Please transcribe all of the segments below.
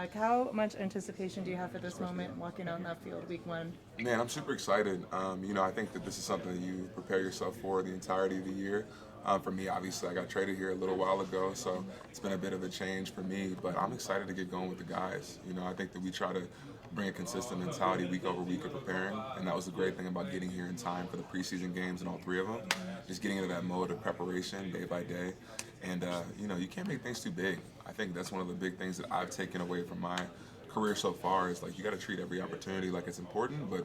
back. How much anticipation do you have for this moment, walking on that field week one? Man, I'm super excited. I think that this is something that you prepare yourself for the entirety of the year. For me, obviously, I got traded here a little while ago, so it's been a bit of a change for me. But I'm excited to get going with the guys. I think that we try to bring a consistent mentality week over week of preparing, and that was the great thing about getting here in time for the preseason games and all three of them. Just getting into that mode of preparation day by day, and you can't make things too big. I think that's one of the big things that I've taken away from my career so far is like you got to treat every opportunity like it's important, but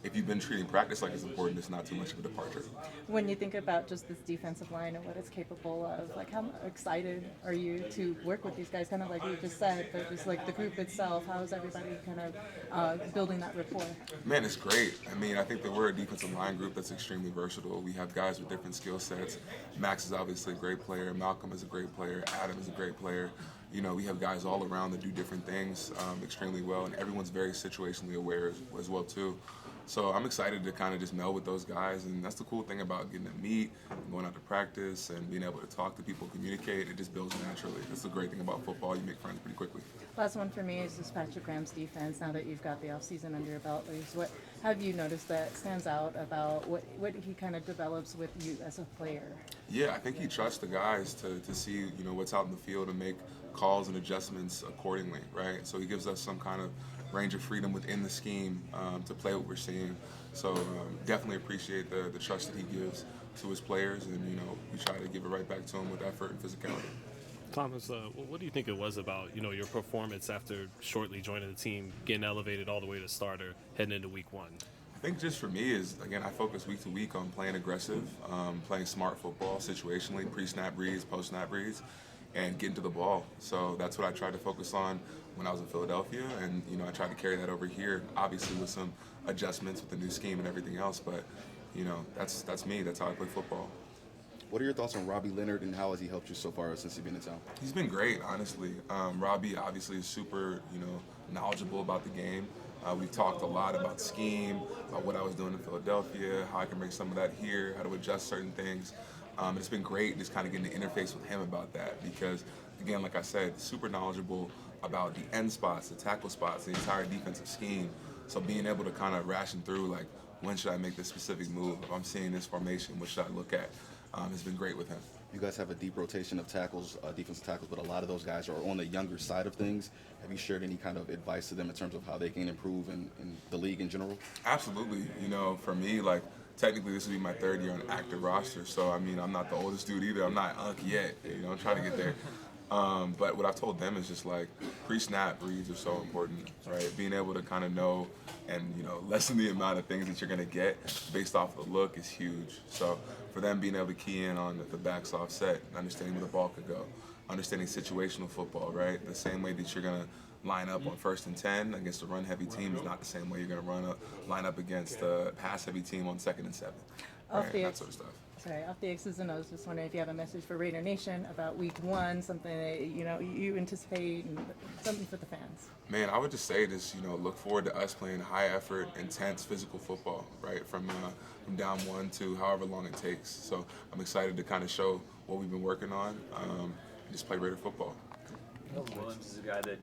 if you've been treating practice like it's important, it's not too much of a departure. When you think about just this defensive line and what it's capable of, like how excited are you to work with these guys? Kind of like you just said, but just like the group itself, how is everybody kind of building that rapport? Man, it's great. I mean, I think that we're a defensive line group that's extremely versatile. We have guys with different skill sets. Maxx is obviously a great player. Malcolm is a great player. Adam is a great player. We have guys all around that do different things extremely well, and everyone's very situationally aware as well too. So I'm excited to kind of just meld with those guys, and that's the cool thing about getting to meet, going out to practice, and being able to talk to people, communicate. It just builds naturally. That's the great thing about football. You make friends pretty quickly. Last one for me is this Patrick Graham's defense. Now that you've got the offseason under your belt, what have you noticed that stands out about what he kind of develops with you as a player? Yeah, I think he trusts the guys to see what's out in the field and make calls and adjustments accordingly, right? So he gives us some kind of range of freedom within the scheme to play what we're seeing. So definitely appreciate the trust that he gives to his players, and we try to give it right back to him with effort and physicality. Thomas, what do you think it was about your performance after shortly joining the team, getting elevated all the way to starter, heading into week one? I think just for me is, again, I focus week to week on playing aggressive, playing smart football situationally, pre-snap reads, post-snap reads, and getting to the ball. So that's what I tried to focus on when I was in Philadelphia, and I tried to carry that over here, obviously with some adjustments with the new scheme and everything else, but that's me. That's how I play football. What are your thoughts on Robbie Leonard, and how has he helped you so far since he's been in town? He's been great, honestly. Robbie obviously is super, knowledgeable about the game. We've talked a lot about scheme, about what I was doing in Philadelphia, how I can bring some of that here, how to adjust certain things. It's been great just kind of getting to interface with him about that because, again, like I said, super knowledgeable about the end spots, the tackle spots, the entire defensive scheme. So being able to kind of ration through, like, when should I make this specific move? If I'm seeing this formation, what should I look at? Has been great with him. You guys have a deep rotation of tackles, defensive tackles, but a lot of those guys are on the younger side of things. Have you shared any kind of advice to them in terms of how they can improve in the league in general? Absolutely. For me, like, technically this will be my third year on active roster, so I mean, I'm not the oldest dude either. I'm not Unk yet. I'm trying to get there. But what I've told them is just like pre-snap reads are so important, right? Being able to kind of know and lessen the amount of things that you're gonna get based off the look is huge. So for them being able to key in on the back's offset, understanding where the ball could go, understanding situational football, right? The same way that you're gonna line up on 1st and 10 against a run-heavy team is not the same way you're gonna line up against a pass-heavy team on 2nd and 7. Right? That sort of stuff. Sorry, off the X's and O's, just wondering if you have a message for Raider Nation about week one, something that you anticipate, and something for the fans. Man, I would just say this, look forward to us playing high effort, intense physical football, right? From down one to however long it takes. So I'm excited to kind of show what we've been working on and just play Raider football. Williams is a guy that